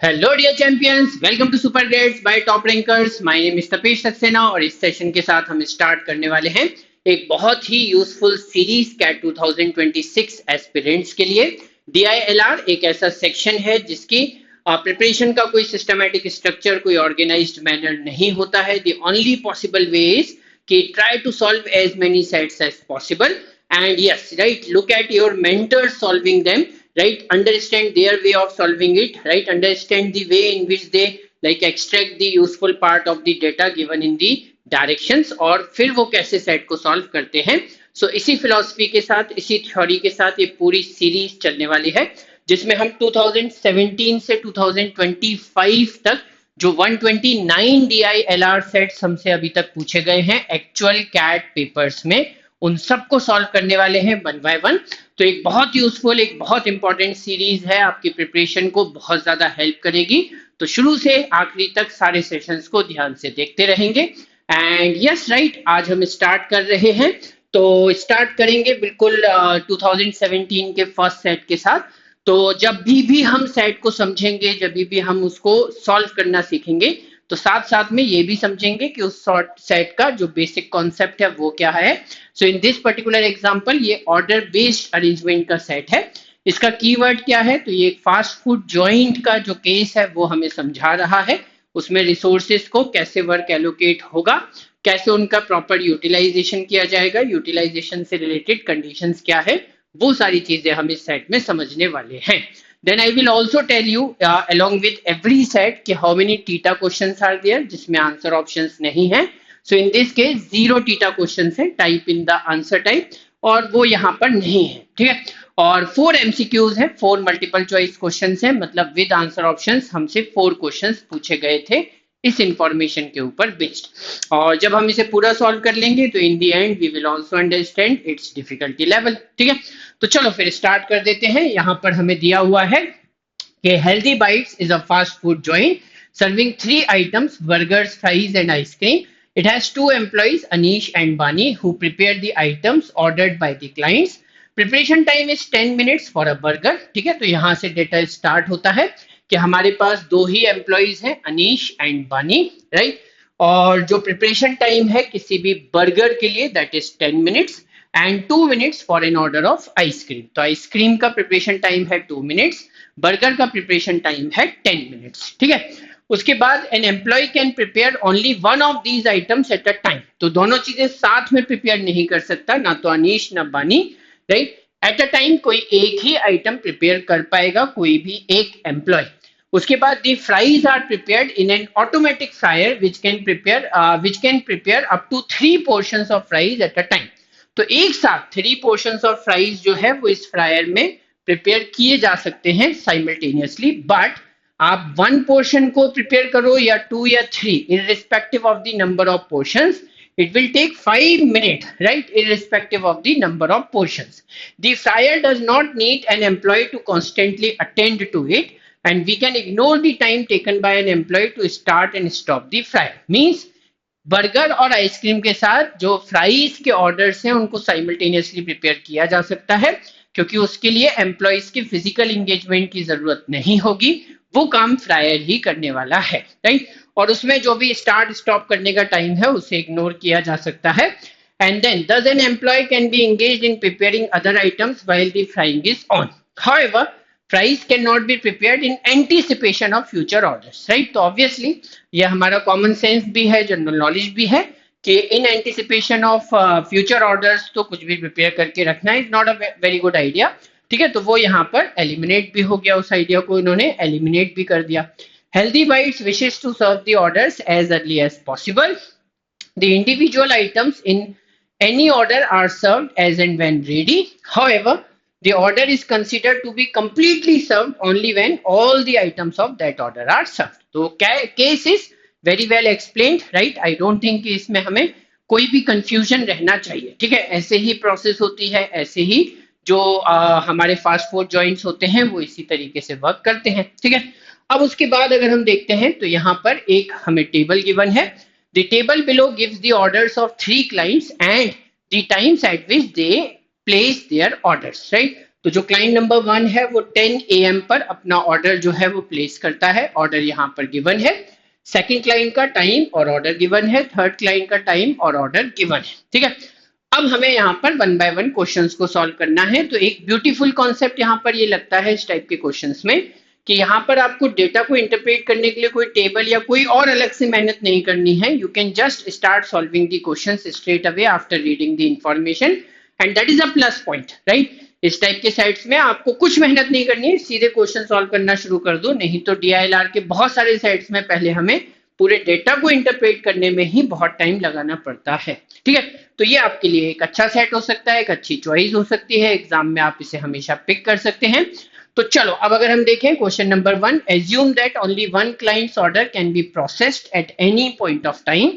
Hello dear champions, welcome to super grades by top rankers. My name is Tapesh Saxena और इस session के साथ हम स्टार्ट करने वाले हैं एक बहुत ही यूजफुल सीरीज कैट 2026 एस्पिरेंट्स के लिए। डीआईएलआर एक ऐसा सेक्शन है जिसकी प्रिपरेशन का कोई सिस्टमैटिक स्ट्रक्चर, कोई ऑर्गेनाइज्ड मैनर नहीं होता है। The only possible way is कि try to solve as many sets as possible and yes, right, look at your mentors solving them, right, understand their way of solving it, right, understand the way in which they like extract the useful part of the data given in the directions और फिर वो कैसे set को solve करते हैं। सो इसी philosophy के साथ, इसी थ्योरी के साथ ये पूरी सीरीज चलने वाली है जिसमें हम 2017 से 2025 तक जो 129 DILR सेट्स हमसे अभी तक पूछे गए हैं एक्चुअल कैट पेपर्स में, उन सबको सॉल्व करने वाले हैं वन बाय वन। तो एक बहुत यूजफुल, एक बहुत इंपॉर्टेंट सीरीज है, आपकी प्रिपरेशन को बहुत ज्यादा हेल्प करेगी। तो शुरू से आखिरी तक सारे सेशंस को ध्यान से देखते रहेंगे। एंड यस राइट, आज हम स्टार्ट कर रहे हैं। तो स्टार्ट करेंगे बिल्कुल 2017 के फर्स्ट सेट के साथ। तो जब भी हम सेट को समझेंगे, जब भी हम उसको सॉल्व करना सीखेंगे, तो साथ साथ में ये भी समझेंगे कि उस शॉर्ट सेट का जो बेसिक कॉन्सेप्ट है वो क्या है। सो इन दिस पर्टिकुलर एग्जांपल ये ऑर्डर बेस्ड अरेंजमेंट का सेट है। इसका कीवर्ड क्या है? तो ये फास्ट फूड जॉइंट का जो केस है वो हमें समझा रहा है। उसमें रिसोर्सेज को कैसे वर्क एलोकेट होगा, कैसे उनका प्रॉपर यूटिलाइजेशन किया जाएगा, यूटिलाइजेशन से रिलेटेड कंडीशंस क्या है, वो सारी चीजें हम इस सेट में समझने वाले हैं। Then I will also tell you along with every set कि how many theta questions are there जिसमें आंसर ऑप्शंस नहीं है। So in this case 0 theta questions है, type in the answer type, और वो यहाँ पर नहीं है, ठीक है। और 4 MCQs है, 4 मल्टीपल चॉइस क्वेश्चंस है, मतलब विद आंसर ऑप्शंस हमसे 4 क्वेश्चंस पूछे गए थे इस इंफॉर्मेशन के ऊपर बेस्ड। और जब हम इसे पूरा सॉल्व कर लेंगे तो in the end we will also understand its difficulty level, ठीक है। तो चलो फिर स्टार्ट कर देते हैं। यहाँ पर हमें दिया हुआ है कि healthy bytes is a fast food joint serving 3 items, burgers, fries and ice cream. It has 2 employees, Anish and Bani, who prepare the items ordered by the clients. Preparation time is 10 minutes for a burger. ठीक है, तो यहाँ से data start होता है कि हमारे पास 2 ही employees हैं, अनीश एंड बानी, राइट। और जो प्रिपरेशन टाइम है किसी भी बर्गर के लिए that is 10 minutes and 2 minutes for an order of ice cream. तो आइसक्रीम का प्रिपरेशन टाइम है 2 मिनट्स, बर्गर का प्रिपरेशन टाइम है 10 मिनट्स, ठीक है। उसके बाद an employee can prepare only one of these items at a time. तो दोनों चीजें साथ में प्रिपेयर नहीं कर सकता, ना तो अनीश ना बानी, राइट। एट अ टाइम कोई एक ही आइटम प्रिपेयर कर पाएगा, कोई भी एक एम्प्लॉय। उसके बाद the fries are prepared in an automatic fryer which can prepare up to 3 portions of fries at a time. तो एक साथ 3 पोर्शंस ऑफ फ्राइज जो है वो इस फ्रायर में प्रिपेयर किए जा सकते हैं साइमल्टेनियसली। बट आप 1 पोर्शन को प्रिपेयर करो या 2 या 3, irrespective of the number of portions, it will take 5 minutes, right, irrespective of the number of portions. The fryer does not need an employee to constantly attend to it, and we can ignore the time taken by an employee to start and stop the fryer. Means burger और ice cream के साथ जो fries के orders हैं उनको simultaneously prepare किया जा सकता है, क्योंकि उसके लिए एम्प्लॉइज की फिजिकल एंगेजमेंट की जरूरत नहीं होगी, वो काम फ्रायर ही करने वाला है, राइट। और उसमें जो भी स्टार्ट स्टॉप करने का टाइम है उसे इग्नोर किया जा सकता है। And then does an employee can be engaged in preparing other items while the frying is on. However, fries cannot be prepared in anticipation of future orders, right। तो obviously ये हमारा common sense भी है, general knowledge भी है कि in anticipation of future orders तो कुछ भी प्रिपेयर करके रखना is not a very good idea, ठीक है। तो वो यहाँ पर एलिमिनेट भी हो गया, उस आइडिया को इन्होंने एलिमिनेट भी कर दिया। Healthy bites wishes to serve the orders as early as possible. The individual items in any order are served as and when ready. However, the order is considered to be completely served only when all the items of that order are served. तो case is very well explained, right? I don't think कि इसमें हमें कोई भी confusion रहना चाहिए, ठीक है। ऐसे ही प्रोसेस होती है, ऐसे ही जो हमारे फास्ट फूड जॉइंट्स होते हैं वो इसी तरीके से वर्क करते हैं, ठीक है। अब उसके बाद अगर हम देखते हैं तो यहाँ पर एक हमें टेबल गिवन है। The table below gives the orders of 3 clients and the times at which they place their orders, right? तो जो क्लाइंट नंबर 1 है वो 10 AM पर अपना ऑर्डर जो है वो प्लेस करता है, ऑर्डर यहाँ पर गिवन है। सेकंड क्लाइंट का टाइम और ऑर्डर गिवन है, थर्ड क्लाइंट का टाइम और ऑर्डर गिवन है, ठीक है। अब हमें यहाँ पर वन बाय वन क्वेश्चंस को सॉल्व करना है। तो एक ब्यूटीफुल कॉन्सेप्ट यहाँ पर ये लगता है इस टाइप के क्वेश्चंस में कि यहाँ पर आपको डेटा को इंटरप्रेट करने के लिए कोई टेबल या कोई और अलग से मेहनत नहीं करनी है। You can just start solving the questions straight away after reading the information, and that is a plus point, right. इस टाइप के साइट्स में आपको कुछ मेहनत नहीं करनी है, सीधे क्वेश्चन सॉल्व करना शुरू कर दो। नहीं तो DILR के बहुत सारे साइट्स में पहले हमें पूरे डेटा को इंटरप्रेट करने में ही बहुत टाइम लगाना पड़ता है, ठीक है। तो ये आपके लिए एक अच्छा सेट हो सकता है, एक अच्छी चॉइस हो सकती है, एग्जाम में आप इसे हमेशा पिक कर सकते हैं। तो चलो अब अगर हम देखें question number 1, assume that only one clients order can be processed at any point of time.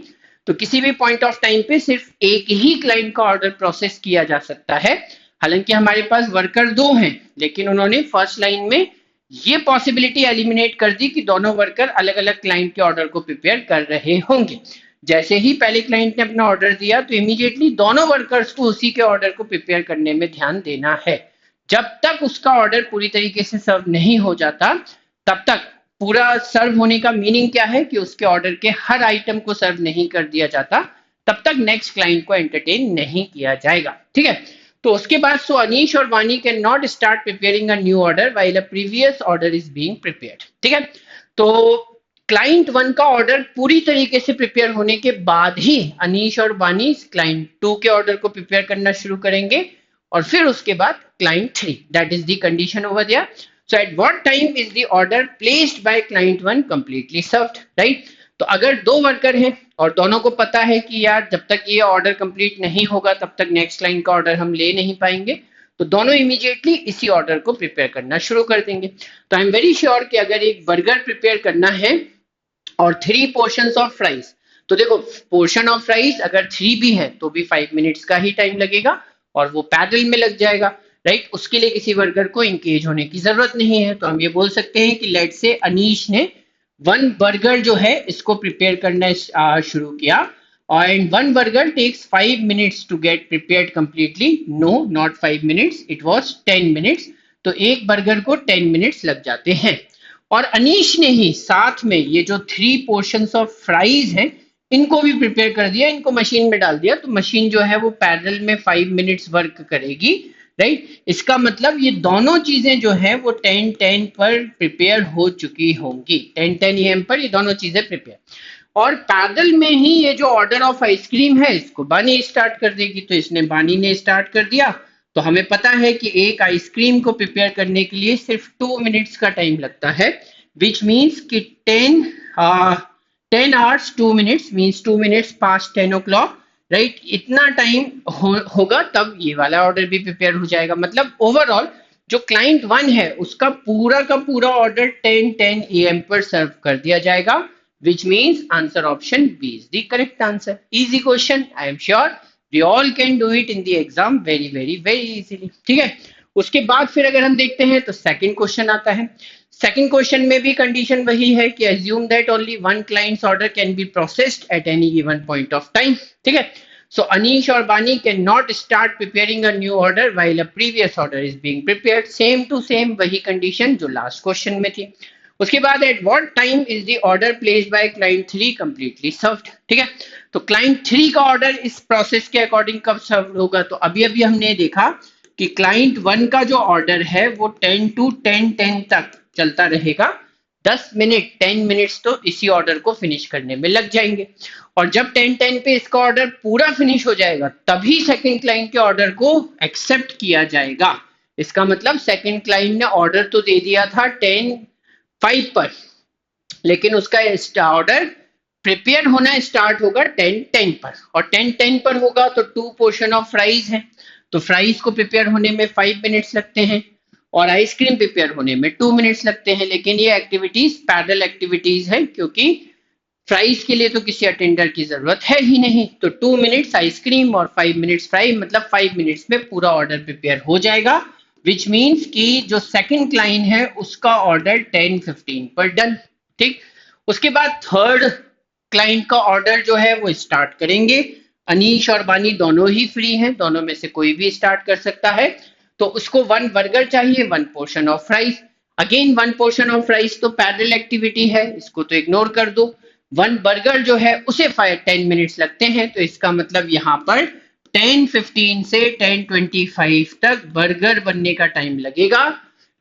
तो किसी भी पॉइंट ऑफ टाइम पे सिर्फ एक ही क्लाइंट का ऑर्डर प्रोसेस किया जा सकता है। हालांकि हमारे पास वर्कर 2 हैं, लेकिन उन्होंने फर्स्ट लाइन में ये पॉसिबिलिटी एलिमिनेट कर दी कि दोनों वर्कर अलग अलग क्लाइंट के ऑर्डर को प्रिपेयर कर रहे होंगे। जैसे ही पहले क्लाइंट ने अपना ऑर्डर दिया तो इमीडिएटली दोनों वर्कर्स को उसी के ऑर्डर को प्रिपेयर करने में ध्यान देना है। जब तक उसका ऑर्डर पूरी तरीके से सर्व नहीं हो जाता, तब तक पूरा सर्व होने का मीनिंग क्या है कि उसके ऑर्डर के हर आइटम को सर्व नहीं कर दिया जाता, तब तक नेक्स्ट क्लाइंट को एंटरटेन नहीं किया जाएगा, ठीक है। तो उसके बाद सो अनीश और वानी can not start preparing a new order while a previous order is being prepared, ठीक है। तो क्लाइंट 1 का ऑर्डर पूरी तरीके से प्रिपेयर होने के बाद ही अनीश और वानी क्लाइंट 2 के ऑर्डर को प्रिपेयर करना शुरू करेंगे, और फिर उसके बाद client 3, that is the condition over there. So at what time is the order placed by client 1 completely served, right. तो अगर 2 वर्कर हैं और दोनों को पता है कि यार जब तक ये ऑर्डर कंप्लीट नहीं होगा तब तक नेक्स्ट क्लाइंट का ऑर्डर हम ले नहीं पाएंगे, तो दोनों इमीडिएटली इसी ऑर्डर को प्रिपेयर करना शुरू कर देंगे। तो आई एम वेरी श्योर कि अगर एक बर्गर प्रिपेयर करना है और 3 पोर्शंस ऑफ फ्राइज, तो देखो पोर्शन ऑफ फ्राइज अगर 3 भी है तो भी 5 मिनट्स का ही टाइम लगेगा और वो पैदल में लग जाएगा, राइट। उसके लिए किसी वर्कर को इंगेज होने की जरूरत नहीं है। तो हम ये बोल सकते हैं कि लेट से अनीश ने 1 बर्गर जो है इसको प्रिपेयर करना शुरू किया, and 1 burger takes 5 minutes to get prepared completely. No, not 5 minutes, it was 10 minutes. तो एक बर्गर को 10 मिनट्स लग जाते हैं। और अनीश ने ही साथ में ये जो 3 पोर्शंस ऑफ फ्राइज हैं इनको भी प्रिपेयर कर दिया, इनको मशीन में डाल दिया, तो मशीन जो है वो पैरेलल में 5 मिनट्स वर्क करेगी, राइट। इसका मतलब ये दोनों चीजें जो है वो 10-10 पर प्रिपेयर हो चुकी होंगी, 10-10 AM पर ये दोनों चीजें प्रिपेयर। और पैदल में ही ये जो ऑर्डर ऑफ आइसक्रीम है इसको बानी स्टार्ट कर देगी। तो इसने बानी ने स्टार्ट कर दिया, तो हमें पता है कि एक आइसक्रीम को प्रिपेयर करने के लिए सिर्फ 2 मिनट्स का टाइम लगता है, विच मीन्स कि 10 hours 2 minutes means 2 minutes past 10 o'clock, right. इतना टाइम होगा तब ये वाला ऑर्डर भी प्रिपेयर हो जाएगा। मतलब ओवरऑल जो क्लाइंट 1 है उसका पूरा का पूरा ऑर्डर 10-10 AM पर सर्व कर दिया जाएगा, which means answer option B is the correct answer. Easy question, I am sure we all can do it in the exam very easily, ठीक है। उसके बाद फिर अगर हम देखते हैं तो सेकंड क्वेश्चन आता है। सेकंड क्वेश्चन में भी कंडीशन वही है कि assume that only one client's order can be processed at any given point of time, ठीक है। So Anish or Bani cannot start preparing a new order while a previous order is being prepared. Same to same वही condition जो last question में थी। उसके बाद eight what time is the order placed by client 3 completely served, ठीक है। तो client 3 का ऑर्डर इस प्रोसेस के अकॉर्डिंग कब सर्व होगा, तो अभी हमने देखा कि क्लाइंट 1 का जो ऑर्डर है वो 10 to 10:10 तक चलता रहेगा। 10 मिनट 10 मिनट्स तो इसी ऑर्डर को फिनिश करने में लग जाएंगे, और जब 10:10 पे इसका ऑर्डर पूरा फिनिश हो जाएगा तभी सेकंड क्लाइंट के ऑर्डर को एक्सेप्ट किया जाएगा। इसका मतलब सेकंड क्लाइंट ने ऑर्डर तो दे दिया था 10:05 पर, लेकिन उसका ऑर्डर प्रिपेयर होना स्टार्ट होगा 10:10 पर, और 10:10 पर होगा तो 2 पोर्शन ऑफ फ्राइज है, तो फ्राइज को प्रिपेयर होने में 5 मिनट्स लगते हैं और आइसक्रीम प्रिपेयर होने में 2 मिनट्स लगते हैं। लेकिन ये एक्टिविटीज पैरेलल एक्टिविटीज है, क्योंकि फ्राइज के लिए तो किसी अटेंडर की जरूरत है ही नहीं। तो 2 मिनट्स आइसक्रीम और 5 मिनट्स फ्राई, मतलब 5 मिनट्स में पूरा ऑर्डर प्रिपेयर हो जाएगा, विच मीन्स कि जो सेकंड क्लाइंट है उसका ऑर्डर 10:15 पर डन, ठीक। उसके बाद थर्ड क्लाइंट का ऑर्डर जो है वो स्टार्ट करेंगे। अनीश और बानी दोनों ही फ्री हैं, दोनों में से कोई भी स्टार्ट कर सकता है। तो उसको 1 बर्गर चाहिए, 1 portion of fries. Again 1 portion of fries तो पैरेलल एक्टिविटी है, इसको तो इग्नोर कर दो। 1 बर्गर जो है उसे 10 मिनट्स लगते हैं, तो इसका मतलब यहाँ पर 10:15 से 10:25 तक बर्गर बनने का टाइम लगेगा,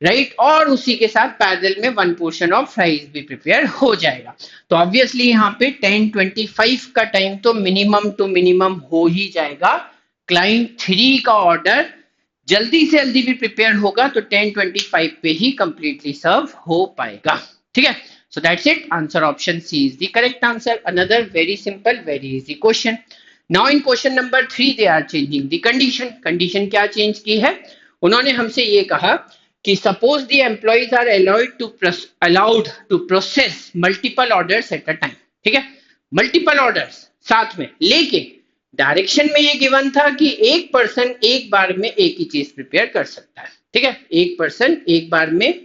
राइट। और उसी के साथ पैरेलल में 1 पोर्शन ऑफ फ्राइज भी प्रिपेयर हो जाएगा। तो ऑब्वियसली यहाँ पे 10:25 का टाइम तो मिनिमम टू मिनिमम हो ही जाएगा। क्लाइंट 3 का ऑर्डर जल्दी से जल्दी भी प्रिपेयर होगा तो 10:25 पे ही कंप्लीटली सर्व हो पाएगा, ठीक है। So that's it, answer option C is the correct answer. Another very simple very easy question. Now in question number 3 they are changing the condition. Condition क्या चेंज की है? उन्होंने हमसे ये कहा कि suppose the employees are allowed to process multiple orders at a time, ठीक है, मल्टीपल ऑर्डर्स साथ में, लेकिन डायरेक्शन में ये गिवन था कि एक पर्सन एक बार में एक ही चीज प्रिपेयर कर सकता है, ठीक है। एक पर्सन एक बार में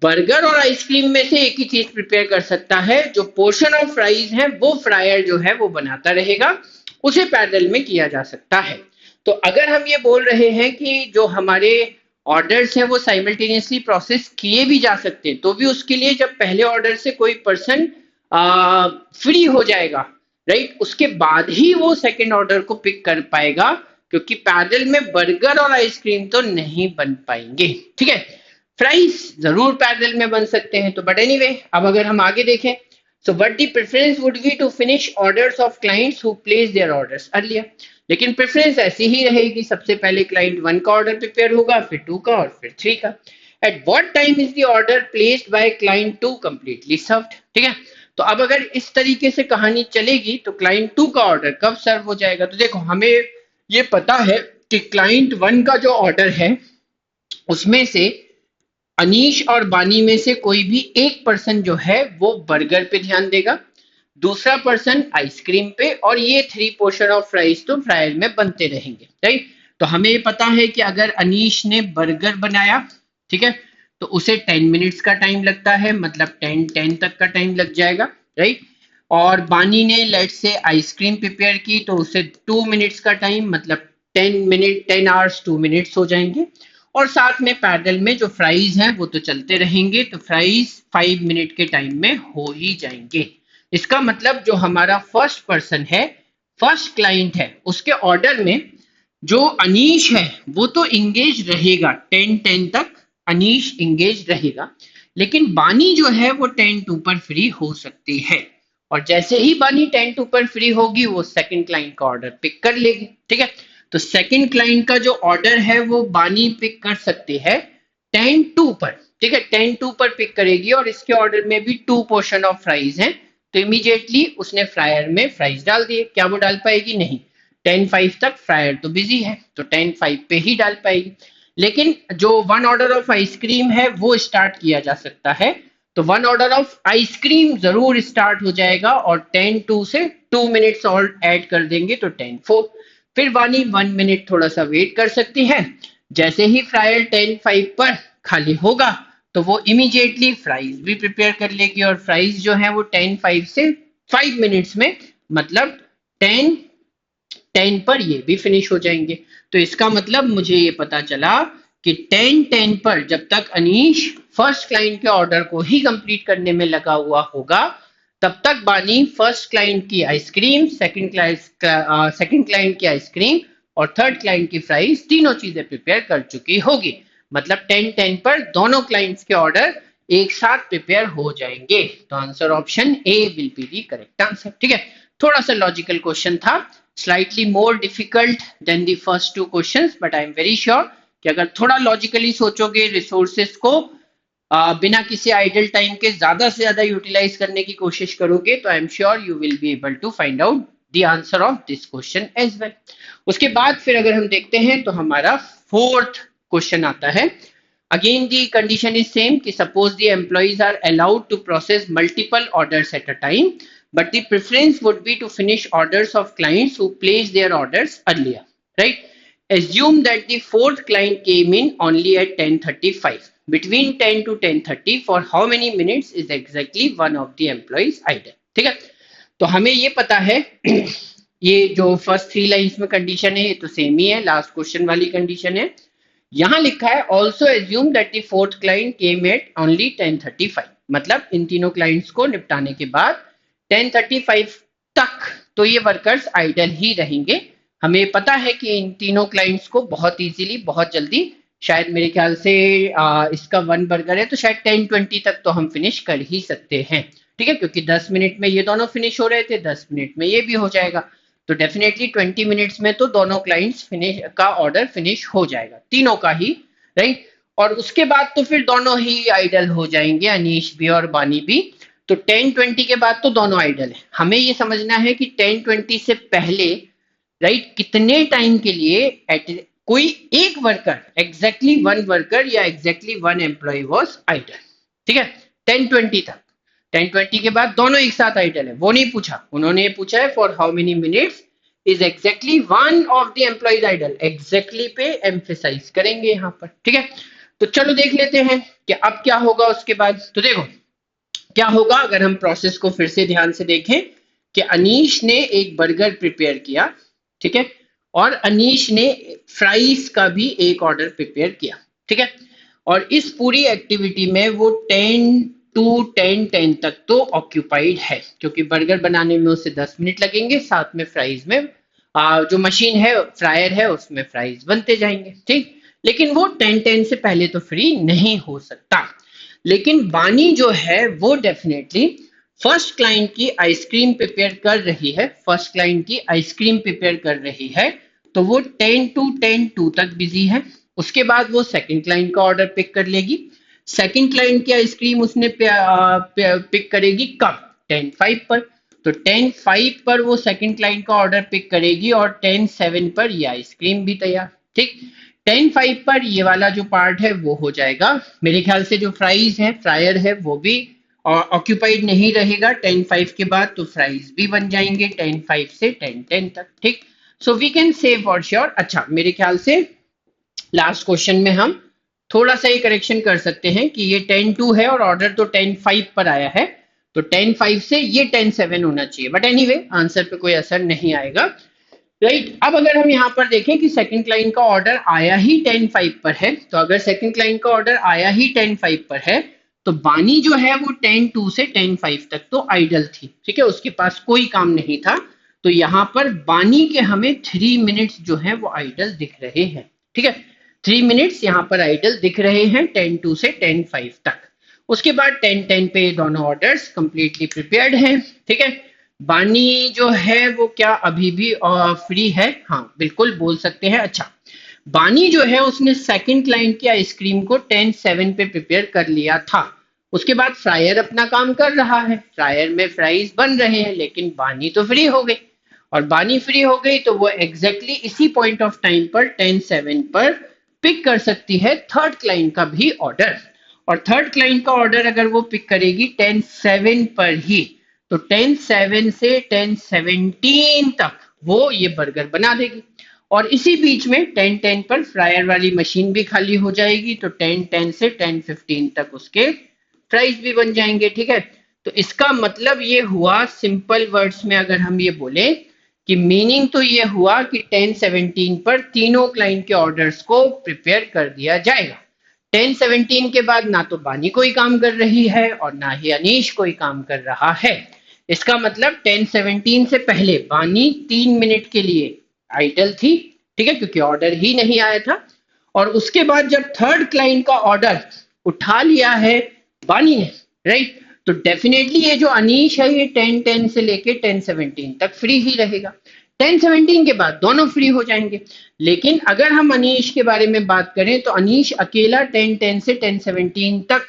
बर्गर और आइसक्रीम में से एक ही चीज प्रिपेयर कर सकता है। जो पोर्शन ऑफ फ्राइज है वो फ्रायर जो है वो बनाता रहेगा, उसे पैरेलल में किया जा सकता है। तो अगर हम ये बोल रहे हैं कि जो हमारे ऑर्डर्स हैं वो साइमल्टेनियसली प्रोसेस किए भी जा सकते हैं, तो भी उसके लिए जब पहले ऑर्डर से कोई पर्सन फ्री हो जाएगा, राइट, उसके बाद ही वो सेकेंड ऑर्डर को पिक कर पाएगा, क्योंकि पैरेलल में बर्गर और आइसक्रीम तो नहीं बन पाएंगे, ठीक है। फ्राइज जरूर पैरेलल में बन सकते हैं, तो बट एनीवे अब अगर हम आगे देखें, so what the preference would be to finish orders of clients who place their orders earlier. लेकिन प्रेफरेंस ऐसी ही रहेगी, सबसे पहले क्लाइंट 1 का ऑर्डर प्रिपेयर होगा, फिर 2 का और फिर 3 का। Eight what time is the order placed by client 2 completely served, ठीक है। तो अब अगर इस तरीके से कहानी चलेगी तो क्लाइंट 2 का ऑर्डर कब सर्व हो जाएगा? तो देखो हमें ये पता है कि क्लाइंट 1 का जो ऑर्डर है उसमें से अनीश और बानी में से कोई भी एक पर्सन जो है वो बर्गर पे ध्यान देगा, दूसरा पर्सन आइसक्रीम पे, और ये 3 पोर्शन ऑफ फ्राइज तो फ्रायर में बनते रहेंगे, राइट। तो हमें पता है कि अगर अनीश ने बर्गर बनाया, ठीक है, तो उसे 10 मिनट्स का टाइम लगता है, मतलब 10 तक का टाइम लग जाएगा, राइट। और बानी ने लेट से आइसक्रीम प्रिपेयर की तो उसे 2 मिनट्स का टाइम, मतलब 10 आवर्स 2 मिनट्स हो जाएंगे। और साथ में पैरेलल में जो फ्राइज हैं वो तो चलते रहेंगे, तो फ्राइज 5 मिनट के टाइम में हो ही जाएंगे। इसका मतलब जो हमारा फर्स्ट पर्सन है, फर्स्ट क्लाइंट है, उसके ऑर्डर में जो अनीश है वो तो इंगेज रहेगा, 10 तक अनीश इंगेज रहेगा, लेकिन बानी जो है वो 10 पर फ्री हो सकती है। और जैसे ही बानी 10 पर फ्री होगी वो सेकंड क्लाइंट का ऑर्डर पिक कर लेगी, ठीक है। तो सेकंड क्लाइंट का जो ऑर्डर है वो बानी पिक कर सकती है 10 पर, ठीक है, 10 पर पिक करेगी, और इसके ऑर्डर में भी 2 पोर्शन ऑफ फ्राइज हैं, तो इमीडिएटली उसने फ्रायर में फ्राइज डाल दिए। क्या वो डाल पाएगी? नहीं, 10:05 तक फ्रायर तो बिजी है, तो 10:05 पे ही डाल पाएगी। लेकिन जो 1 ऑर्डर ऑफ आइसक्रीम है वो स्टार्ट किया जा सकता है, तो 1 ऑर्डर ऑफ आइसक्रीम जरूर स्टार्ट हो जाएगा, और 10:02 से 2 मिनट्स और ऐड कर देंगे तो 10:04। फिर वानी 1 मिनट थोड़ा सा वेट कर सकती है, जैसे ही फ्रायर 10:05 पर खाली होगा तो वो इमीडिएटली फ्राइज भी प्रिपेयर कर लेगी, और फ्राइज जो है वो 10:05 से 5 मिनट्स में, मतलब 10:10 पर ये भी फिनिश हो जाएंगे। तो इसका मतलब मुझे ये पता चला कि 10:10 पर जब तक अनीश फर्स्ट क्लाइंट के ऑर्डर को ही कंप्लीट करने में लगा हुआ होगा, तब तक बानी फर्स्ट क्लाइंट की आइसक्रीम, सेकंड क्लाइंट की आइसक्रीम और थर्ड क्लाइंट की फ्राइज तीनों चीजें प्रिपेयर कर चुकी होगी। मतलब 10:10 पर दोनों क्लाइंट्स के ऑर्डर एक साथ प्रिपेयर हो जाएंगे। तो answer option A will be the correct answer, ठीक है। थोड़ा सा लॉजिकल क्वेश्चन था, slightly more difficult than the first 2 questions, but I am very sure कि अगर थोड़ा लॉजिकली सोचोगे, रिसोर्सेस को बिना किसी आइडल टाइम के ज्यादा से ज्यादा यूटिलाइज करने की कोशिश करोगे, तो I am sure you will be able to find out the answer of this question as well. उसके बाद फिर अगर हम देखते हैं तो हमारा 4th क्वेश्चन आता है। Again the condition is same कि suppose the employees are allowed to process multiple orders at a time, but the preference would be to finish orders of clients who placed their orders earlier, right? Assume that the 4th client came in only at 10:35. Between 10 to 10:30, for how many minutes is exactly one of the employees idle? ठीक है, तो हमें ये पता है ये जो first 3 lines में कंडीशन है ये तो सेम ही है, लास्ट क्वेश्चन वाली कंडीशन है यहाँ लिखा है also assume that the fourth client came at only 10:35, मतलब इन तीनों क्लाइंट्स को निपटाने के बाद 10:35 तक तो ये वर्कर्स आइडल ही रहेंगे। हमें पता है कि इन तीनों क्लाइंट्स को बहुत इजीली, बहुत जल्दी, शायद मेरे ख्याल से इसका 1 बर्गर है तो शायद 10:20 तक तो हम फिनिश कर ही सकते हैं, ठीक है, क्योंकि 10 मिनट में ये दोनों फिनिश हो रहे थे, 10 मिनट में ये भी हो जाएगा, तो डेफिनेटली 20 मिनट्स में तो दोनों क्लाइंट्स फिनिश का ऑर्डर फिनिश हो जाएगा, तीनों का ही, राइट। और उसके बाद तो फिर दोनों ही आइडल हो जाएंगे, अनीश भी और बानी भी। तो 10:20 के बाद तो दोनों आइडल है। हमें ये समझना है कि 10:20 से पहले, राइट, कितने टाइम के लिए कोई एक वर्कर, एग्जैक्टली 1 वर्कर या एग्जैक्टली 1 एम्प्लॉय वॉज आइडल, ठीक है, 10:20 तक। 10:20 के बाद दोनों एक साथ आइडल है, वो नहीं पूछा, उन्होंने ये पूछा है for how many minutes is exactly one of the employees idle, exactly पे एम्फेसाइज करेंगे यहाँ पर, ठीक है। तो चलो देख लेते हैं कि अब क्या होगा उसके बाद। तो देखो क्या होगा अगर हम प्रोसेस को फिर से ध्यान से देखें कि अनीश ने एक बर्गर प्रिपेयर किया, ठीक है, और अनीश ने फ्राइज का भी एक ऑर्डर प्रिपेयर किया, ठीक है, और इस पूरी एक्टिविटी में वो 10 to 10 तक तो ऑक्यूपाइड है, क्योंकि बर्गर बनाने में उसे 10 मिनट लगेंगे, साथ में फ्राइज में जो मशीन है, फ्रायर है, उसमें फ्राइज बनते जाएंगे, ठीक। लेकिन वो 10:10 से पहले तो फ्री नहीं हो सकता। लेकिन बानी जो है वो डेफिनेटली फर्स्ट क्लाइंट की आइसक्रीम प्रिपेयर कर रही है, फर्स्ट क्लाइंट की आइसक्रीम प्रिपेयर कर रही है, तो वो 10 to 10:02 तक बिजी है। उसके बाद वो सेकंड क्लाइंट का ऑर्डर पिक कर लेगी। सेकंड क्लाइंट की आइसक्रीम उसने पिक करेगी कब? 10:05 पर। तो 10:05 पर वो सेकंड क्लाइंट का ऑर्डर पिक करेगी और 10:07 पर ये आइसक्रीम भी तैयार, ठीक। 10:05 पर ये वाला जो पार्ट है वो हो जाएगा। मेरे ख्याल से जो फ्राइज है, फ्रायर है, वो भी ऑक्यूपाइड नहीं रहेगा 10:05 के बाद, तो फ्राइज भी बन जाएंगे 10:05 से 10:10 तक, ठीक। So we can say for sure. अच्छा, मेरे ख्याल से लास्ट क्वेश्चन में हम थोड़ा सा ही करेक्शन कर सकते हैं कि ये 10:02 है और ऑर्डर तो 10:05 पर आया है, तो 10:05 से ये 10:07 होना चाहिए, बट एनीवे आंसर पे कोई असर नहीं आएगा, राइट। अब अगर हम यहाँ पर देखें कि सेकंड क्लाइंट का ऑर्डर आया ही 10:05 पर है, तो अगर सेकंड क्लाइंट का ऑर्डर आया ही 10:05 पर है, तो बानी जो है वो 10:02 से 10:05 तक तो आइडल थी, ठीक है, उसके पास कोई काम नहीं था। तो यहाँ पर बानी के हमें 3 मिनट्स जो है वो आइडल दिख रहे हैं, ठीक है, 3 मिनट्स यहाँ पर आइडल दिख रहे हैं 10:02 से 10:05 तक। उसके बाद 10:10 पे दोनों ऑर्डर्स कंप्लीटली प्रिपेयर्ड हैं, ठीक है। बानी जो है वो क्या अभी भी फ्री है? हाँ बिल्कुल बोल सकते हैं। अच्छा, बानी जो है उसने सेकंड क्लाइंट की आइसक्रीम को 10:07 पे प्रिपेयर कर लिया था। उसके बाद फ्रायर अपना काम कर रहा है, फ्रायर में फ्राइज बन रहे हैं, लेकिन बानी तो फ्री हो गई, और बानी फ्री हो गई तो वो एग्जैक्टली इसी पॉइंट ऑफ टाइम पर 10:07 पर पिक कर सकती है थर्ड क्लाइंट का भी ऑर्डर। और थर्ड क्लाइंट का ऑर्डर अगर वो पिक करेगी 10:07 पर ही, तो 10:07 से 10:17 तक वो ये बर्गर बना देगी, और इसी बीच में 10:10 पर फ्रायर वाली मशीन भी खाली हो जाएगी, तो 10:10 से 10:15 तक उसके फ्राइज भी बन जाएंगे, ठीक है। तो इसका मतलब ये हुआ, सिंपल वर्ड्स में अगर हम ये बोले कि मीनिंग तो ये हुआ कि 10:17 पर तीनों क्लाइंट के ऑर्डर्स को प्रिपेयर कर दिया जाएगा। 10:17 के बाद ना तो बानी कोई काम कर रही है और ना ही अनीश कोई काम कर रहा है। इसका मतलब 10:17 से पहले बानी 3 मिनट के लिए आइडल थी, ठीक है, क्योंकि ऑर्डर ही नहीं आया था। और उसके बाद जब थर्ड क्लाइंट का ऑर्डर उठा लिया है बानी ने, राइट, तो डेफिनेटली ये जो अनीश है ये 10:10 से लेके 10:17 तक फ्री ही रहेगा। 10:17 के बाद दोनों फ्री हो जाएंगे। लेकिन अगर हम अनीश के बारे में बात करें तो अनीश अकेला 10:10 से 10:17 तक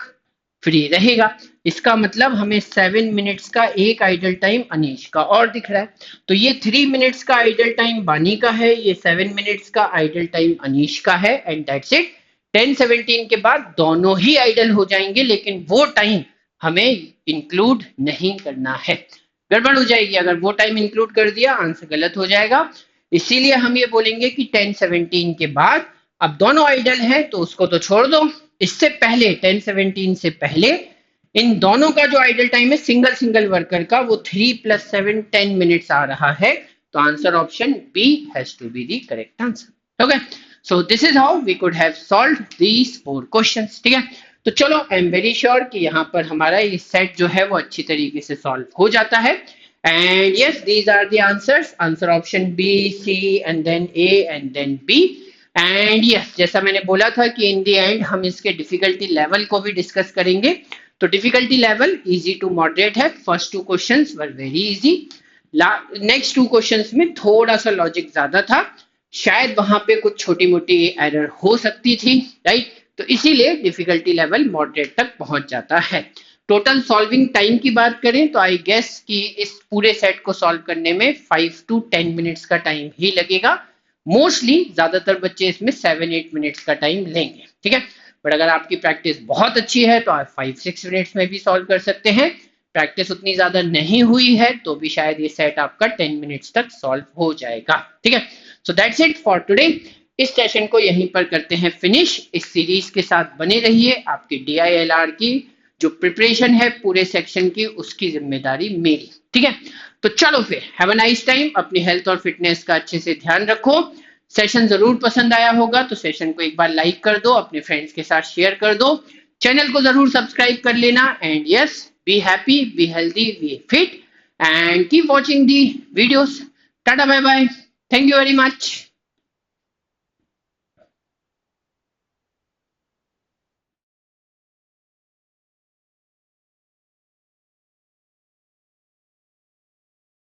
फ्री रहेगा। इसका मतलब हमें 7 मिनट्स का एक आइडल टाइम अनीश का और दिख रहा है। तो ये 3 मिनट्स का आइडल टाइम बानी का है, ये 7 मिनट्स का आइडल टाइम अनीश का है, एंड दैट्स इट। 10:17 के बाद दोनों ही आइडल हो जाएंगे, लेकिन वो टाइम हमें इंक्लूड नहीं करना है। गड़बड़ हो जाएगी, अगर वो टाइम इंक्लूड कर दिया आंसर गलत हो जाएगा। इसीलिए हम ये बोलेंगे कि 10:17 के बाद अब दोनों आइडल है तो उसको तो छोड़ दो। इससे पहले 10:17 से पहले इन दोनों का जो आइडल टाइम है सिंगल सिंगल वर्कर का, वो 3 + 7 10 मिनट्स आ रहा है। तो answer option B has to be the correct answer. Okay, so this is how we could have solve these 4 questions, ठीक है। तो चलो, आई एम वेरी श्योर कि यहाँ पर हमारा ये सेट जो है वो अच्छी तरीके से सॉल्व हो जाता है। And yes, these are the answers, answer option B, C and then A and then B. And yes, जैसा मैंने बोला था कि इन द एंड हम इसके डिफिकल्टी लेवल को भी डिस्कस करेंगे। तो difficulty level easy to moderate है। First 2 questions were very easy, next 2 questions में थोड़ा सा लॉजिक ज्यादा था, शायद वहां पे कुछ छोटी मोटी एरर हो सकती थी, राइट। तो इसीलिए डिफिकल्टी लेवल मॉडरेट तक पहुंच जाता है। टोटल सॉल्विंग टाइम की बात करें तो आई गेस कि इस पूरे सेट को सॉल्व करने में 5 to 10 मिनट्स का टाइम ही लगेगा। मोस्टली ज्यादातर बच्चे इसमें 7-8 मिनट्स का टाइम लेंगे, ठीक है। बट अगर आपकी प्रैक्टिस बहुत अच्छी है तो आप 5-6 मिनट्स में भी सॉल्व कर सकते हैं। प्रैक्टिस उतनी ज्यादा नहीं हुई है तो भी शायद ये सेट आपका 10 मिनट्स तक सॉल्व हो जाएगा, ठीक है। So that's it for today. इस सेशन को यहीं पर करते हैं फिनिश। इस सीरीज के साथ बने रहिए। आपकी DILR की जो प्रिपरेशन है पूरे सेक्शन की, उसकी जिम्मेदारी मेरी, ठीक है। तो चलो फिर, हैव अ नाइस टाइम। अपनी हेल्थ और फिटनेस का अच्छे से ध्यान रखो। सेशन जरूर पसंद आया होगा तो सेशन को एक बार लाइक कर दो, अपने फ्रेंड्स के साथ शेयर कर दो, चैनल को जरूर सब्सक्राइब कर लेना। And yes, be happy, be healthy, be fit and keep watching the videos. Tata bye bye, thank you very much.